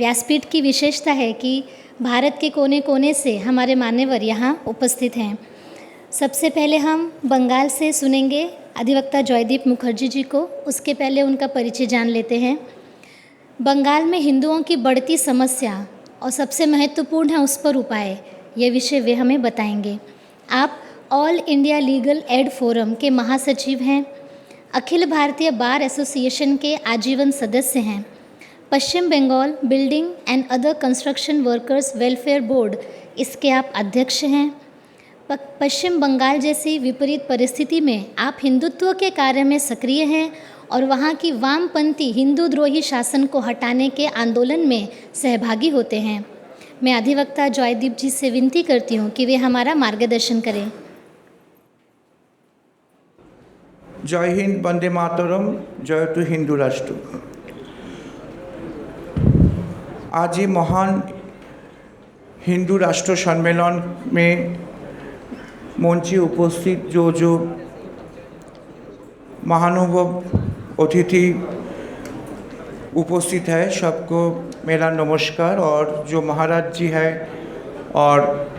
व्यासपीठ की विशेषता है कि भारत के कोने कोने से हमारे मान्यवर यहाँ उपस्थित हैं। सबसे पहले हम बंगाल से सुनेंगे अधिवक्ता जॉयदीप मुखर्जी जी को। उसके पहले उनका परिचय जान लेते हैं। बंगाल में हिंदुओं की बढ़ती समस्या और सबसे महत्वपूर्ण है उस पर उपाय, ये विषय वे हमें बताएंगे। आप all India legal aid forum के महासचिव हैं, अखिल भारतीय बार एसोसिएशन के आजीवन सदस्य हैं, Paschim Bangal building and other construction workers welfare board इसके आप अध्यक्ष हैं। पश्चिम बंगाल जैसी विपरीत परिस्थिति में आप हिंदुत्व के कार्य में सक्रिय हैं और वहाँ की वामपंथी हिंदू द्रोही शासन को हटाने के आंदोलन में सहभागी होते हैं। मैं अधिवक्ता जॉयदीप जी से विनती करती हूँ कि वे हमारा मार्गदर्शन करें। जय हिंद, वंदे मातरम, जयतु हिंदू राष्ट्र। आज ये महान हिंदू राष्ट्र सम्मेलन में मंचे उपस्थित जो महानुभाव अतिथि उपस्थित है, सबको मेरा नमस्कार। और जो महाराज जी है और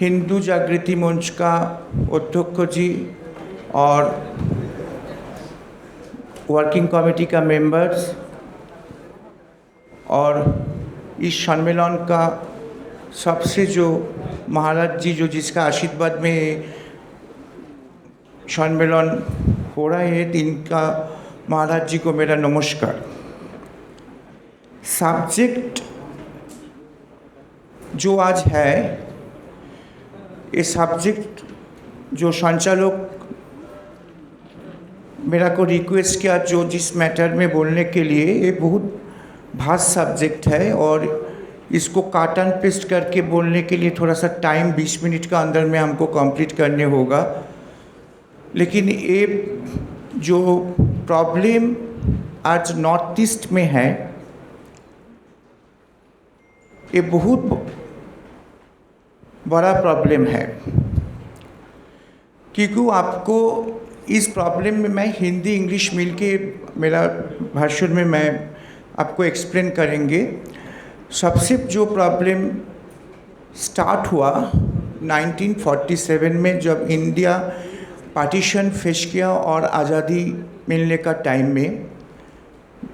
हिंदू जागृति मंच का अध्यक्ष जी और वर्किंग कमेटी का मेंबर्स और इस सम्मेलन का सबसे जो महाराज जी जो जिसका आशीर्वाद में सम्मेलन हो रहा है, इनका महाराज जी को मेरा नमस्कार। सब्जेक्ट जो आज है, ये सब्जेक्ट जो संचालक मेरा को रिक्वेस्ट किया जो जिस मैटर में बोलने के लिए, ये बहुत भास्ट सब्जेक्ट है और इसको काट एंड पेस्ट करके बोलने के लिए थोड़ा सा टाइम 20 मिनट का अंदर में हमको कंप्लीट करने होगा। लेकिन ये जो प्रॉब्लम आज नॉर्थ ईस्ट में है, ये बहुत बड़ा प्रॉब्लम है, क्योंकि आपको इस प्रॉब्लम में मैं हिंदी इंग्लिश मिलके मेरा भाषण में मैं आपको एक्सप्लेन करेंगे। सबसे जो प्रॉब्लम स्टार्ट हुआ 1947 में, जब इंडिया पार्टीशन फेस किया और आज़ादी मिलने का टाइम में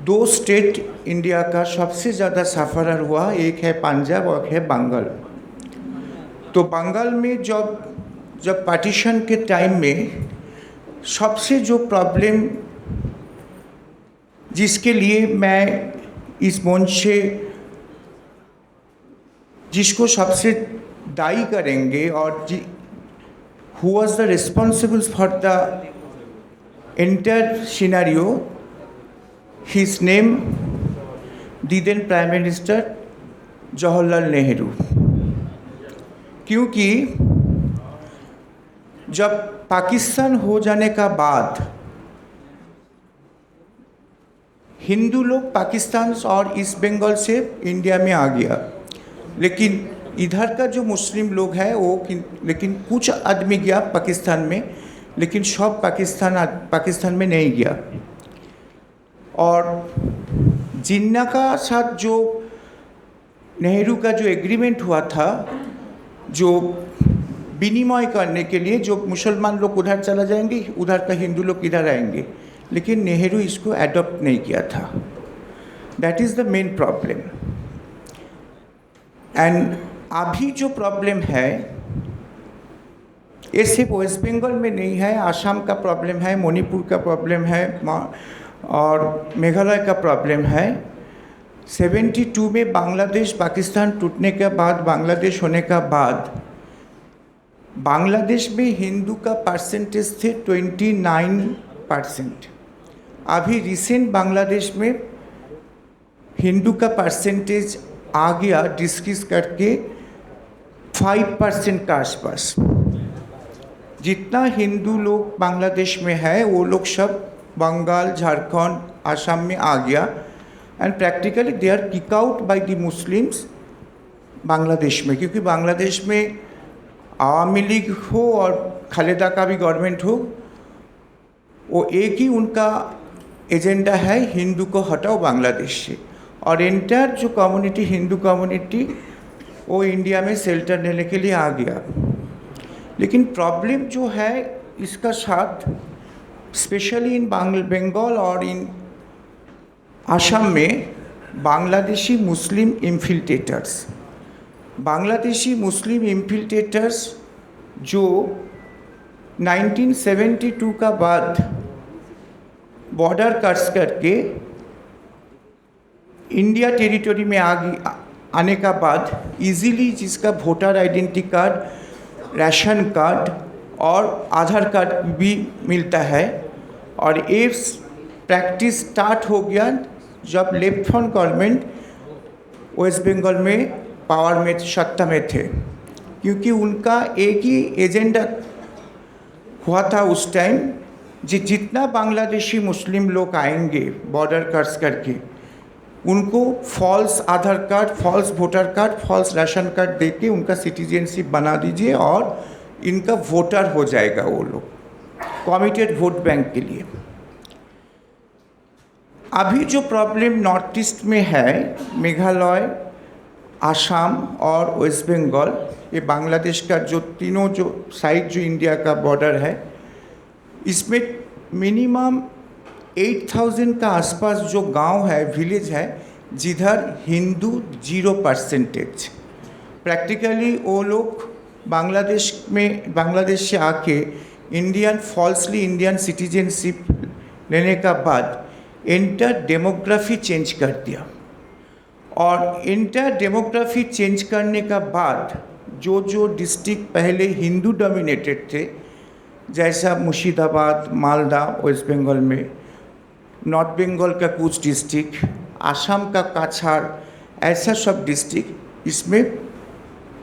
दो स्टेट इंडिया का सबसे ज़्यादा सफ़र हुआ, एक है पंजाब और एक है बंगाल। तो बंगाल में जब पार्टीशन के टाइम में सबसे जो प्रॉब्लम जिसके लिए मैं इस मंच से जिसको सबसे दायी करेंगे और who was the responsible for the entire scenario, his name the then prime minister Jawaharlal Nehru. क्योंकि जब पाकिस्तान हो जाने का बाद हिंदू लोग पाकिस्तान और ईस्ट बंगाल से इंडिया में आ गया, लेकिन इधर का जो मुस्लिम लोग हैं वो लेकिन कुछ आदमी गया पाकिस्तान में, लेकिन सब पाकिस्तान में नहीं गया। और जिन्ना का साथ जो नेहरू का जो एग्रीमेंट हुआ था, जो विनिमय करने के लिए, जो मुसलमान लोग उधर चला जाएंगे, उधर का हिंदू लोग इधर आएंगे, लेकिन नेहरू इसको एडॉप्ट नहीं किया था। That is the main problem. And अभी जो प्रॉब्लम है, ये सिर्फ वेस्ट बंगाल में नहीं है, आसाम का प्रॉब्लम है, मणिपुर का प्रॉब्लम है और मेघालय का प्रॉब्लम है। 72 में बांग्लादेश पाकिस्तान टूटने के बाद, बांग्लादेश होने का बाद, बांग्लादेश में हिंदू का परसेंटेज थे 29%। अभी रिसेंट बांग्लादेश में हिंदू का परसेंटेज आ गया डिस्कस करके 5% के आसपास। जितना हिंदू लोग बांग्लादेश में है वो लोग सब बंगाल, झारखंड, आसाम में आ गया and practically they are kick out by the Muslims Bangladesh में, क्योंकि बांग्लादेश में आवामी लीग हो और खालेदा का भी गवर्नमेंट हो, वो एक ही उनका एजेंडा है, हिंदू को हटाओ बांग्लादेश से। और एंटायर जो कम्युनिटी हिंदू कम्युनिटी वो इंडिया में शेल्टर लेने के लिए आ गया। लेकिन प्रॉब्लम जो है इसका साथ स्पेशली इन बंगाल और इन असम में बांग्लादेशी मुस्लिम इन्फिल्ट्रेटर्स जो 1972 का बाद बॉर्डर क्रॉस करके इंडिया टेरिटरी में आने का बाद इजीली जिसका voter identity card, ration card और आधार कार्ड भी मिलता है। और ये प्रैक्टिस स्टार्ट हो गया जब left front government West Bengal में पावर में सत्ता में थे, क्योंकि उनका एक ही एजेंडा हुआ था उस टाइम, जितना बांग्लादेशी मुस्लिम लोग आएंगे बॉर्डर क्रॉस करके उनको false Aadhaar card, false voter card, false ration card देके उनका सिटीजनशिप बना दीजिए और इनका वोटर हो जाएगा वो लोग, कमिटेड वोट बैंक के लिए। अभी जो प्रॉब्लम नॉर्थ ईस्ट में है, मेघालय, आसाम और वेस्ट बंगाल, ये बांग्लादेश का जो तीनों जो साइड जो इंडिया का बॉर्डर है, इसमें मिनिमम 8000 का आसपास जो गांव है, विलेज है, जिधर हिंदू 0%। प्रैक्टिकली वो लोग बांग्लादेश से आके फॉल्सली इंडियन सिटीजनशिप लेने का बाद इंटर डेमोग्राफी चेंज कर दिया। और इंटर डेमोग्राफी चेंज करने का बाद जो डिस्ट्रिक्ट पहले हिंदू डोमिनेटेड थे, जैसा मुर्शिदाबाद, मालदा वेस्ट बंगाल में, नॉर्थ बंगाल का कुछ डिस्ट्रिक्ट, आसाम का काछाड़, ऐसा सब डिस्ट्रिक्ट, इसमें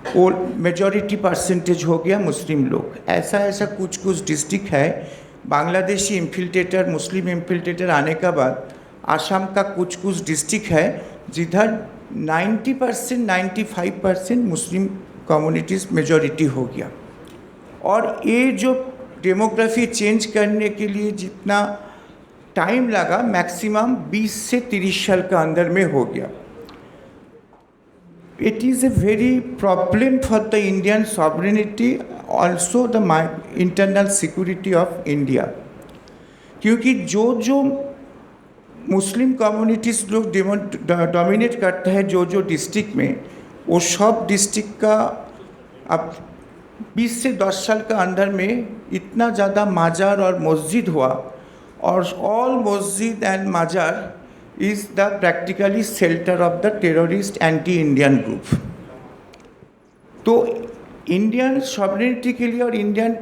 वो मेजॉरिटी परसेंटेज हो गया मुस्लिम लोग। ऐसा कुछ डिस्ट्रिक्ट है बांग्लादेशी इन्फिल्ट्रेटर, मुस्लिम इन्फिल्ट्रेटर आने का बाद आसाम का कुछ डिस्ट्रिक्ट है जिधर 90% 95% मुस्लिम कम्युनिटीज़ मेजॉरिटी हो गया। और ये जो डेमोग्राफी चेंज करने के लिए जितना टाइम लगा, मैक्सिमम 20 से 30 साल का अंदर में हो गया। It is a very problem for the Indian sovereignty, also the internal security of India, क्योंकि जो मुस्लिम कम्युनिटीज़ लोग डोमिनेट करता है जो डिस्ट्रिक्ट में, वो सब डिस्ट्रिक्ट का अब 20 से 10 साल का अंदर में इतना ज़्यादा मजार और मस्जिद हुआ, और ऑल मस्जिद एंड मजार is the practically shelter of the terrorist anti-Indian group। तो इंडियन सॉवरेनिटी के लिए और इंडियन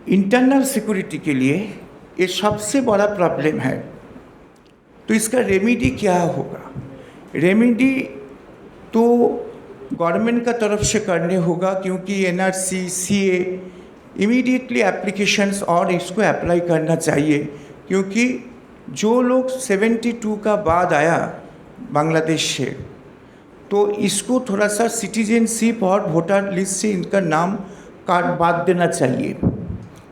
इंटरनल सिक्योरिटी के लिए ये सबसे बड़ा प्रॉब्लम है। तो इसका रेमेडी क्या होगा? रेमेडी तो गवर्नमेंट का तरफ से करने होगा, क्योंकि NRC, CA इमीडिएटली एप्लीकेशंस और इसको अप्लाई करना चाहिए, क्योंकि जो लोग 72 का बाद आया बांग्लादेश से, तो इसको थोड़ा सा सिटीजनशिप और वोटर लिस्ट से इनका नाम काट बात देना चाहिए,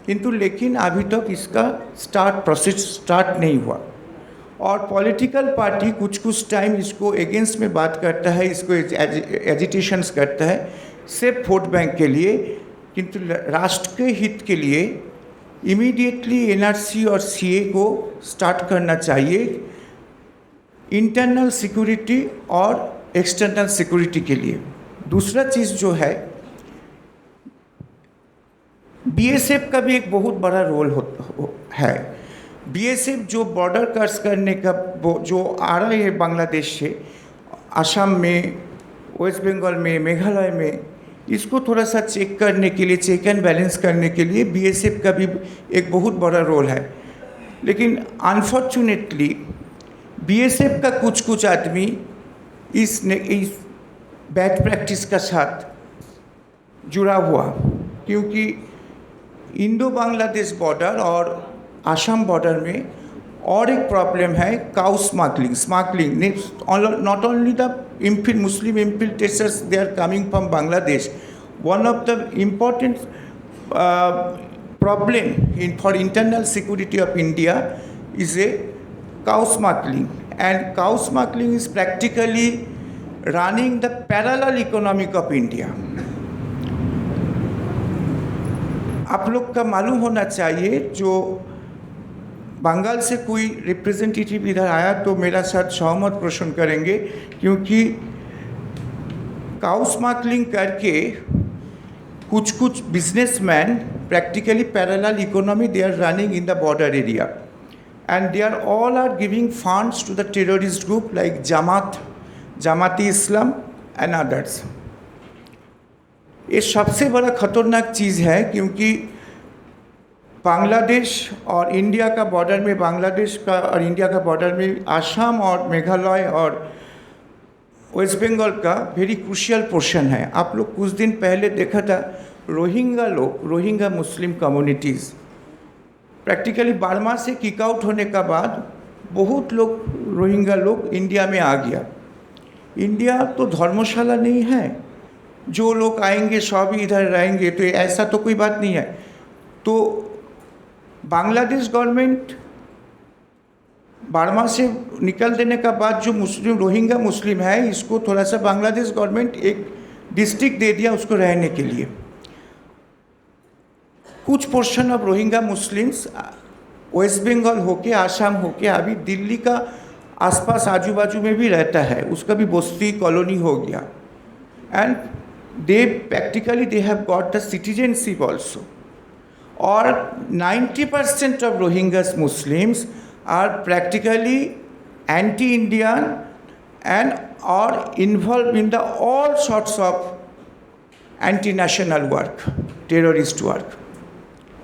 किंतु लेकिन अभी तक इसका प्रोसेस स्टार्ट नहीं हुआ। और पॉलिटिकल पार्टी कुछ टाइम इसको अगेंस्ट में बात करता है, इसको एजिटेशंस करता है सिर्फ वोट बैंक के लिए, किंतु राष्ट्र के हित के लिए इमीडिएटली NRC और CA को स्टार्ट करना चाहिए, इंटरनल सिक्योरिटी और एक्सटर्नल सिक्योरिटी के लिए। दूसरा चीज़ जो है, BSF का भी एक बहुत बड़ा रोल है। BSF जो बॉर्डर क्रॉस करने का जो आ रहे हैं बांग्लादेश से, असम में, वेस्ट बंगाल में, मेघालय में, इसको थोड़ा सा चेक करने के लिए, चेक एंड बैलेंस करने के लिए BSF का भी एक बहुत बड़ा रोल है। लेकिन अनफॉर्चुनेटली BSF का कुछ आदमी इस बैड प्रैक्टिस का साथ जुड़ा हुआ, क्योंकि इंडो बांग्लादेश बॉर्डर और आसाम बॉर्डर में और एक प्रॉब्लम है, cow smuggling. Not only the Muslim infiltrators, they are coming from Bangladesh. One of the important problem for internal security of India is a cow smuggling, and cow smuggling is practically running the parallel economic of India. आप लोग का मालूम होना चाहिए, जो बंगाल से कोई representative इधर आया तो मेरा साथ सहमत पोषण करेंगे, क्योंकि काउ स्मगलिंग करके कुछ businessman practically parallel economy they are running in the border area, and they are all are giving funds to the terrorist group like Jamaat-e-Islam and others. ये सबसे बड़ा खतरनाक चीज़ है, क्योंकि बांग्लादेश और इंडिया का बॉर्डर में, बांग्लादेश का और इंडिया का बॉर्डर में असम और मेघालय और वेस्ट बंगाल का वेरी क्रूशियल पोर्शन है। आप लोग कुछ दिन पहले देखा था, Rohingya Muslim communities practically Burma से किक आउट होने का बाद बहुत लोग रोहिंग्या लोग इंडिया में आ गया। इंडिया तो धर्मशाला नहीं है, जो लोग आएंगे सब इधर रहेंगे, तो ऐसा तो कोई बात नहीं है। तो बांग्लादेश गवर्नमेंट बर्मा से निकल देने का बाद जो मुस्लिम रोहिंग्या मुस्लिम है, इसको थोड़ा सा बांग्लादेश गवर्नमेंट एक डिस्ट्रिक्ट दे दिया उसको रहने के लिए। कुछ portion of Rohingya Muslims West Bengal होके, आसाम होके अभी दिल्ली का आसपास आजू बाजू में भी रहता है, उसका भी बस्ती कॉलोनी हो गया, and they practically they have got the citizenship also. और 90% of Rohingyas Muslims are practically anti-Indian and are involved in the all sorts of anti-national work, terrorist work.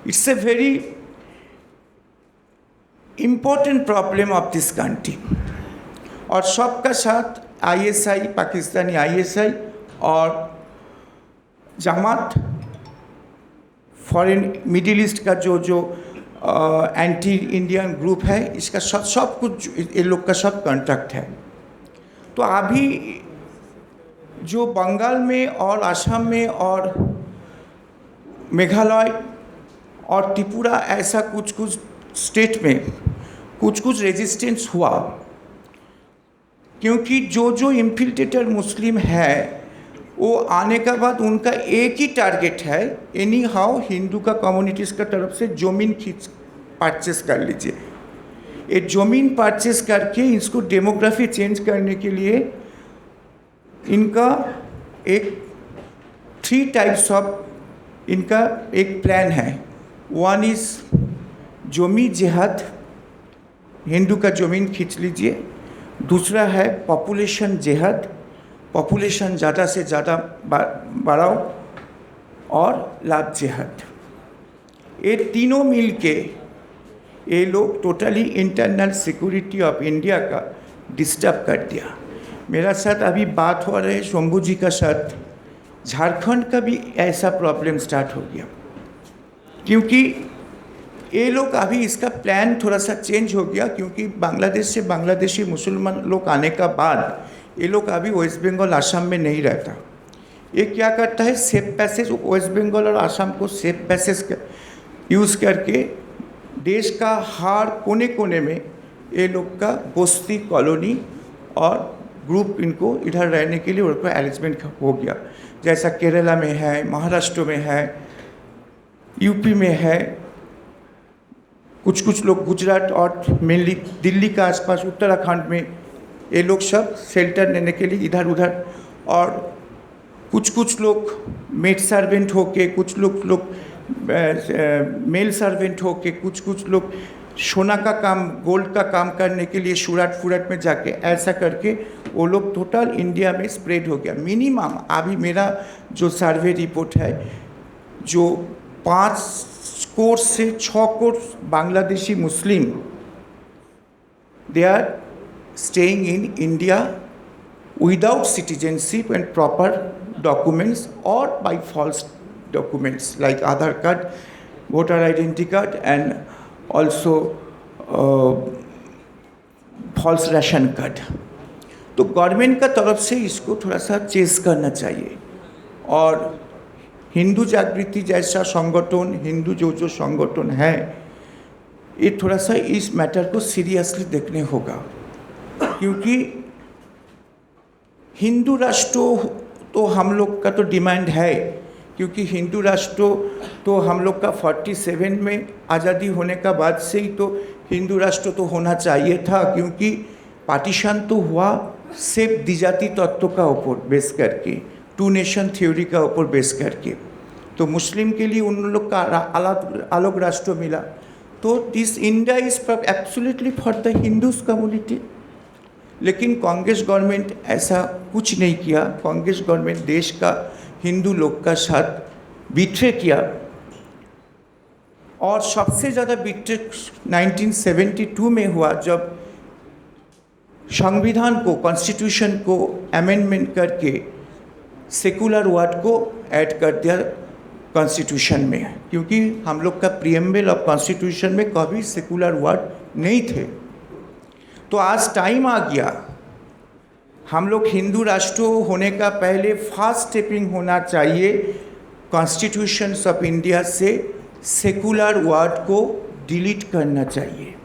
It's a very important problem of this country. और सबका साथ ISI, Pakistani ISI और जमात foreign middle east का जो anti Indian group है, इसका सब कुछ ये लोग का सब कॉन्ट्रैक्ट है। तो अभी जो बंगाल में और असम में और मेघालय और त्रिपुरा ऐसा कुछ स्टेट में कुछ रेजिस्टेंस हुआ, क्योंकि जो इन्फिल्ट्रेटर मुस्लिम है वो आने का बाद उनका एक ही टारगेट है, एनी हाउ हिंदू का कम्युनिटीज़ का तरफ से ज़मीन परचेस कर लीजिए। ये ज़मीन परचेस करके इसको डेमोग्राफी चेंज करने के लिए इनका एक 3 टाइप्स ऑफ इनका एक प्लान है। वन इज़ ज़मीन जिहाद, हिंदू का ज़मीन खींच लीजिए। दूसरा है पॉपुलेशन जिहाद, पॉपुलेशन ज़्यादा से ज़्यादा बढ़ाओ, और लाभ जिहाद। ये तीनों मिल के ये लोग totally internal security of India का डिस्टर्ब कर दिया। मेरा साथ अभी बात हो रही है शंभू जी का साथ, झारखंड का भी ऐसा प्रॉब्लम स्टार्ट हो गया, क्योंकि ये लोग अभी इसका प्लान थोड़ा सा चेंज हो गया, क्योंकि बांग्लादेश से बांग्लादेशी मुसलमान लोग आने का बाद ये लोग अभी वेस्ट बंगाल आसाम में नहीं रहता। ये क्या करता है, सेफ पैसेज, वेस्ट बंगाल और आसाम को सेफ पैसेज यूज़ करके देश का हर कोने कोने में ये लोग का बस्ती कॉलोनी और ग्रुप इनको इधर रहने के लिए उनका अरेंजमेंट हो गया। जैसा केरला में है, महाराष्ट्र में है, यूपी में है, कुछ लोग गुजरात और मेनली दिल्ली का आसपास उत्तराखंड में ये लोग सब शेल्टर लेने के लिए इधर उधर, और कुछ लोग मेड सर्वेंट होके, कुछ लोग मेल सर्वेंट होके, कुछ लोग सोना का काम, गोल्ड का काम करने के लिए सूरत में जाके, ऐसा करके वो लोग टोटल इंडिया में स्प्रेड हो गया। मिनिमम अभी मेरा जो सर्वे रिपोर्ट है, जो 5 करोड़ से 6 crore Bangladeshi Muslim they are staying in India without citizenship and proper documents or by false documents like Aadhaar card, voter identity card, and also false ration card. तो गवर्नमेंट का तरफ से इसको थोड़ा सा चेस करना चाहिए, और हिंदू जागृति जैसा संगठन, हिंदू जो संगठन है, ये थोड़ा सा इस मैटर को सीरियसली देखने होगा। क्योंकि हिंदू राष्ट्र तो हम लोग का तो डिमांड है, क्योंकि हिंदू राष्ट्र तो हम लोग का 47 में आज़ादी होने का बाद से ही तो हिंदू राष्ट्र तो होना चाहिए था, क्योंकि पार्टीशन तो हुआ सिर्फ द्विजाति तत्व का ऊपर बेस करके, टू नेशन थ्योरी का ऊपर बेस करके। तो मुस्लिम के लिए उन लोग का अलग राष्ट्र मिला। तो this India is absolutely for the Hindus community. लेकिन कांग्रेस गवर्नमेंट ऐसा कुछ नहीं किया। कांग्रेस गवर्नमेंट देश का हिंदू लोग का साथ बिट्रे किया, और सबसे ज़्यादा बिट्रे 1972 में हुआ, जब संविधान को, कॉन्स्टिट्यूशन को अमेंडमेंट करके सेकुलर वर्ड को ऐड कर दिया कॉन्स्टिट्यूशन में, क्योंकि हम लोग का प्रीएम्बल ऑफ कॉन्स्टिट्यूशन में कभी सेकुलर वर्ड नहीं थे। तो आज टाइम आ गया, हम लोग हिंदू राष्ट्र होने का पहले फास्ट स्टेपिंग होना चाहिए, कॉन्स्टिट्यूशन ऑफ इंडिया से सेकुलर वर्ड को डिलीट करना चाहिए।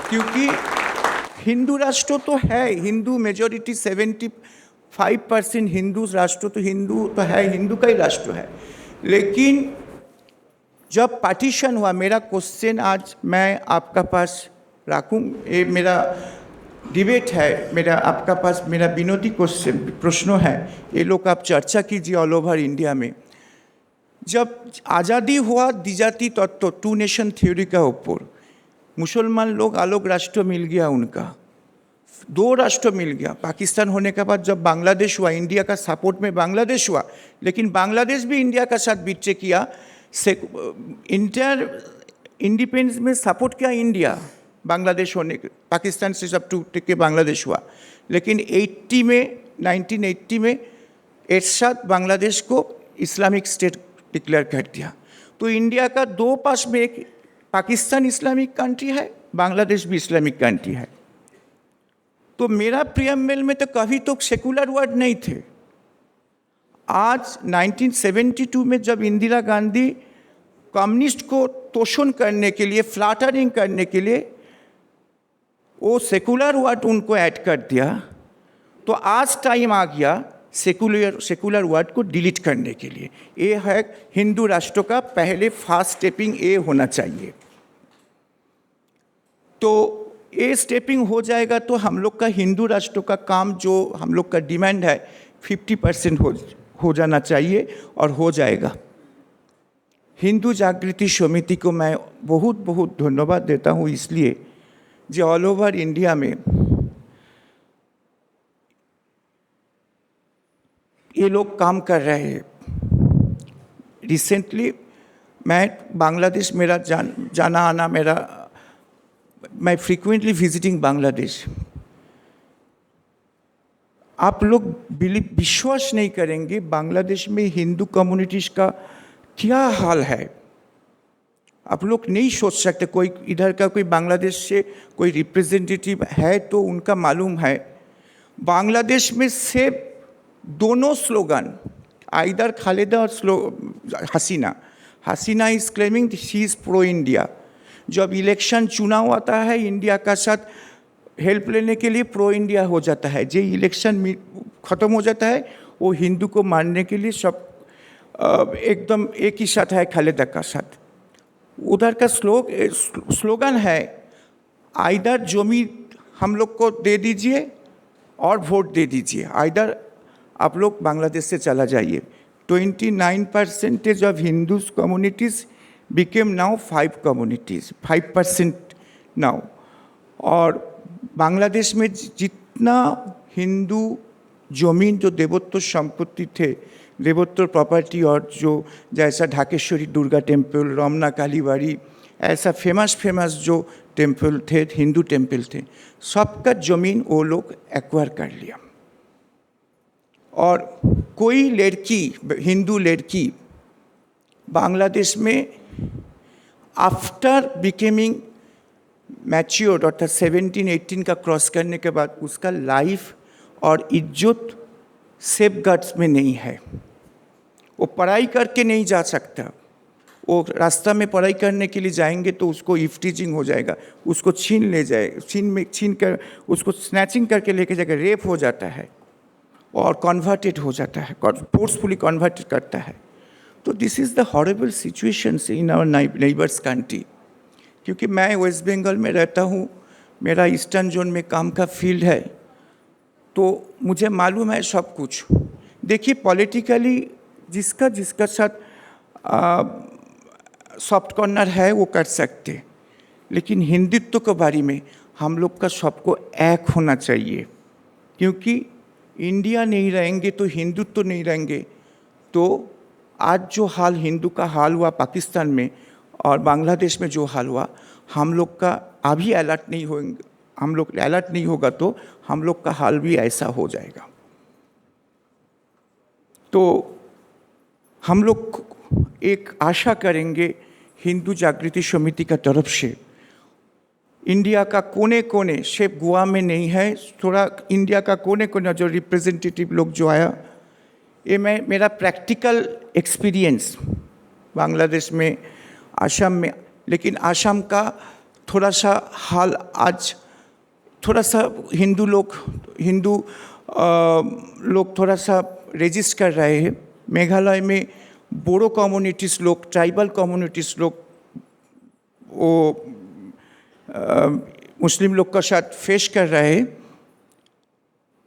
क्योंकि हिंदू राष्ट्र तो है, हिंदू मेजॉरिटी 75% हिंदू राष्ट्र तो हिंदू तो है, हिंदू का ही राष्ट्र है। लेकिन जब पार्टीशन हुआ, मेरा क्वेश्चन आज मैं आपका पास रखूँ, ये मेरा डिबेट है, मेरा आपका पास मेरा विनोदी प्रश्न है, ये लोग आप चर्चा कीजिए ऑल ओवर इंडिया में। जब आज़ादी हुआ द्विजाति तत्व, टू नेशन थ्योरी का ऊपर, मुसलमान लोग अलग राष्ट्र मिल गया, उनका 2 राष्ट्र मिल गया। पाकिस्तान होने के बाद जब बांग्लादेश हुआ, इंडिया का सपोर्ट में बांग्लादेश हुआ, लेकिन बांग्लादेश भी इंडिया का साथ बिट्रे किया। इंटर इंडिपेंडेंस में सपोर्ट किया इंडिया, बांग्लादेश होने के, पाकिस्तान से सब टूट के बांग्लादेश हुआ। लेकिन 1980 में एरशाद बांग्लादेश को इस्लामिक स्टेट डिक्लेयर कर दिया। तो इंडिया का 2 पास में, एक पाकिस्तान इस्लामिक कंट्री है, बांग्लादेश भी इस्लामिक कंट्री है। तो मेरा प्रीएम्बल में तो कभी तो सेकुलर वर्ड नहीं थे। आज 1972 में जब इंदिरा गांधी कम्युनिस्ट को तोषण करने के लिए, फ्लैटरिंग करने के लिए वो सेकुलर वर्ड उनको ऐड कर दिया, तो आज टाइम आ गया सेकुलर वर्ड को डिलीट करने के लिए। ये है हिंदू राष्ट्र का पहले फास्ट स्टेपिंग, ये होना चाहिए। तो ये स्टेपिंग हो जाएगा तो हम लोग का हिंदू राष्ट्र का काम, जो हम लोग का डिमांड है, 50% हो जाना चाहिए, और हो जाएगा। हिंदू जागृति समिति को मैं बहुत बहुत धन्यवाद देता हूँ, इसलिए जो ऑल ओवर इंडिया में ये लोग काम कर रहे हैं। रिसेंटली मैं बांग्लादेश, मेरा जाना आना मेरा, मैं फ्रीक्वेंटली विजिटिंग बांग्लादेश। आप लोग विश्वास नहीं करेंगे बांग्लादेश में हिंदू कम्युनिटीज़ का क्या हाल है। आप लोग नहीं सोच सकते। कोई इधर का कोई बांग्लादेश से कोई रिप्रेजेंटेटिव है तो उनका मालूम है, बांग्लादेश में सिर्फ दोनों slogan, either Khaleda or Hasina is claiming she is pro India. जब इलेक्शन चुनाव आता है, इंडिया का साथ हेल्प लेने के लिए प्रो इंडिया हो जाता है। जो इलेक्शन ख़त्म हो जाता है, वो हिंदू को मारने के लिए सब एकदम एक ही साथ है, खालिदा का साथ। उधर का स्लोगन है, आइदर जमीन हम लोग को दे दीजिए और वोट दे दीजिए, आइदर आप लोग बांग्लादेश से चला जाइए। 29% of Hindus communities became now 5% now. और बांग्लादेश में जितना हिंदू जमीन जो देवोत्तर संपत्ति थे, देवोत्तर प्रॉपर्टी, और जो जैसा ढाकेश्वरी दुर्गा टेम्पल, रमना कालीबाड़ी, ऐसा फेमस जो टेम्पल थे, हिंदू टेम्पल थे, सबका ज़मीन वो लोग एक्वायर कर लिया। और कोई लड़की, हिंदू लड़की बांग्लादेश में आफ्टर बिकेमिंग मैच्योर्ड, अर्थात 17-18 का क्रॉस करने के बाद उसका लाइफ और इज्जत सेफगार्ड्स में नहीं है। वो पढ़ाई करके नहीं जा सकता, वो रास्ता में पढ़ाई करने के लिए जाएंगे तो उसको इफ्टीजिंग हो जाएगा, उसको छीन कर उसको स्नैचिंग करके लेके जाकर रेप हो जाता है और कन्वर्टेड हो जाता है, फोर्सफुली कन्वर्टेड करता है। तो this is the horrible situation in our neighbours country. क्योंकि मैं वेस्ट बंगाल में रहता हूँ, मेरा ईस्टर्न जोन में काम का फील्ड है, तो मुझे मालूम है सब कुछ। देखिए पॉलिटिकली जिसका साथ सॉफ्ट कॉर्नर है वो कर सकते, लेकिन हिंदुत्व के बारे में हम लोग का सबको एक होना चाहिए। क्योंकि इंडिया नहीं रहेंगे तो हिंदुत्व नहीं रहेंगे। तो आज जो हाल हिंदू का हाल हुआ पाकिस्तान में और बांग्लादेश में जो हाल हुआ, हम लोग का अभी अलर्ट नहीं होंगे, हम लोग अलर्ट नहीं होगा तो हम लोग का हाल भी ऐसा हो जाएगा। तो हम लोग एक आशा करेंगे हिंदू जागृति समिति का तरफ से, इंडिया का कोने कोने, सिर्फ गोवा में नहीं है, थोड़ा इंडिया का कोने कोने जो रिप्रेजेंटेटिव लोग जो आया, ये मेरा प्रैक्टिकल एक्सपीरियंस बांग्लादेश में, आसाम में, लेकिन आसाम का थोड़ा सा हाल आज थोड़ा सा हिंदू लोग थोड़ा सा रेजिस्ट कर रहे हैं। मेघालय में बोडो कम्युनिटीज़ लोग, ट्राइबल कम्युनिटीज़ लोग वो मुस्लिम लोग का साथ फेस कर रहे हैं।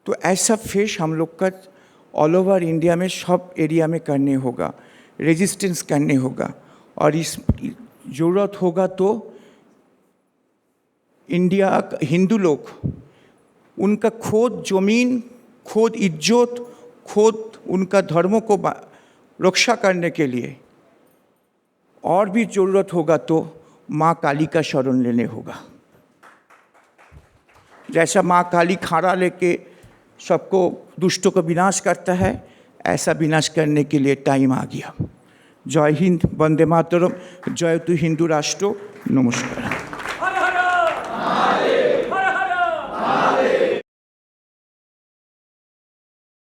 तो ऐसा फेस हम लोग का ऑल ओवर इंडिया में सब एरिया में करने होगा, रेजिस्टेंस करने होगा। और इस ज़रूरत होगा तो इंडिया हिंदू लोग उनका खुद ज़मीन, खुद इज्जत, खुद उनका धर्मों को रक्षा करने के लिए और भी ज़रूरत होगा तो माँ काली का शरण लेने होगा। जैसा माँ काली खाड़ा लेके सबको दुष्टों का विनाश करता है, ऐसा विनाश करने के लिए टाइम आ गया। जय हिंद, वंदे मातरम, जय तु हिंदू राष्ट्र, नमस्कार।